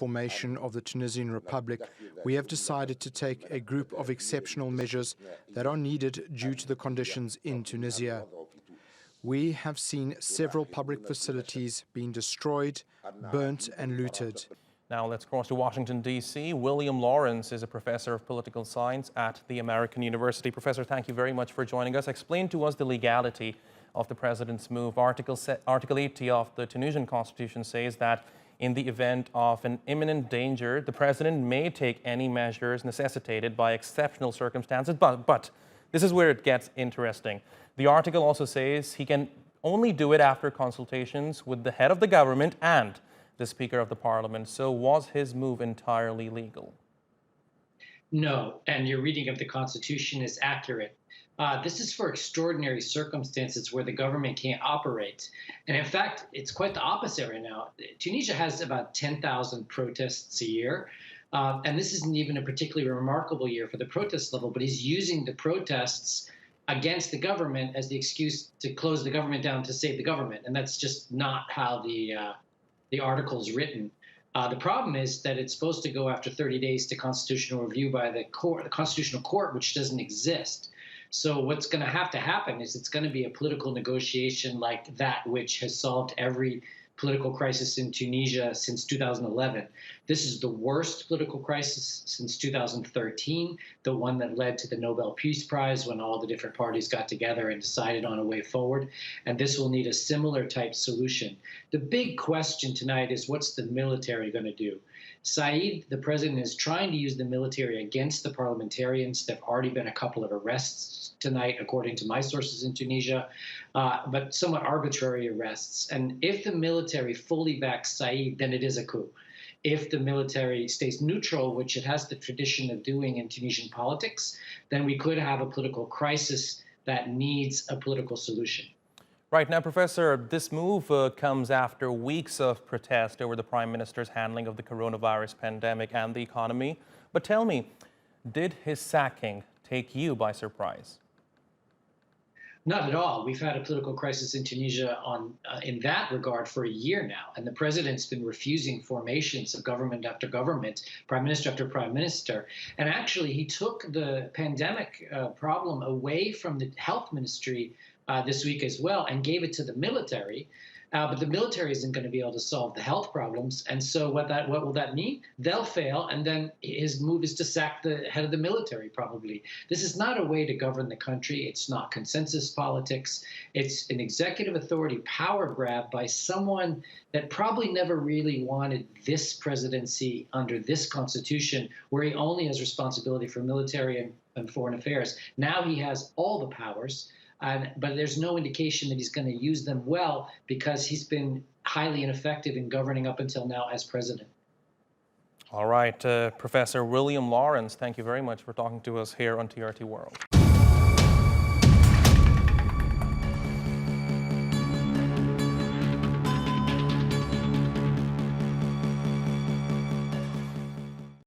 formation of the Tunisian Republic, we have decided to take a group of exceptional measures that are needed due to the conditions in Tunisia. We have seen several public facilities being destroyed, burnt and looted. Now let's cross to Washington, D.C. William Lawrence is a professor of political science at the American University. Professor, thank you very much for joining us. Explain to us the legality of the president's move. Article 80 of the Tunisian constitution says that in the event of an imminent danger, the president may take any measures necessitated by exceptional circumstances, but this is where it gets interesting. The article also says he can only do it after consultations with the head of the government and the Speaker of the Parliament. So was his move entirely legal? No, and your reading of the Constitution is accurate. This is for extraordinary circumstances where the government can't operate. And in fact, it's quite the opposite right now. Tunisia has about 10,000 protests a year. And this isn't even a particularly remarkable year for the protest level, but he's using the protests against the government as the excuse to close the government down to save the government. And that's just not how the article is written. The problem is that it's supposed to go after 30 days to constitutional review by the Constitutional Court, which doesn't exist. So what's going to have to happen is it's going to be a political negotiation like that which has solved every political crisis in Tunisia since 2011. This is the worst political crisis since 2013, the one that led to the Nobel Peace Prize when all the different parties got together and decided on a way forward. And this will need a similar type solution. The big question tonight is, what's the military going to do? Saied, the president, is trying to use the military against the parliamentarians. There have already been a couple of arrests tonight, according to my sources in Tunisia, but somewhat arbitrary arrests. And if the military fully backs Saied, then it is a coup. If the military stays neutral, which it has the tradition of doing in Tunisian politics, then we could have a political crisis that needs a political solution. Right. Now, Professor, this move comes after weeks of protest over the Prime Minister's handling of the coronavirus pandemic and the economy. But tell me, did his sacking take you by surprise? Not at all. We've had a political crisis in Tunisia in that regard for a year now, and the president's been refusing formations of government after government, prime minister after prime minister. And actually, he took the pandemic problem away from the health ministry this week as well and gave it to the military. But the military isn't going to be able to solve the health problems. And so what will that mean? They'll fail, and then his move is to sack the head of the military, probably. This is not a way to govern the country. It's not consensus politics. It's an executive authority power grab by someone that probably never really wanted this presidency under this constitution, where he only has responsibility for military and foreign affairs. Now he has all the powers. But there's no indication that he's going to use them well because he's been highly ineffective in governing up until now as president. All right, Professor William Lawrence, thank you very much for talking to us here on TRT World.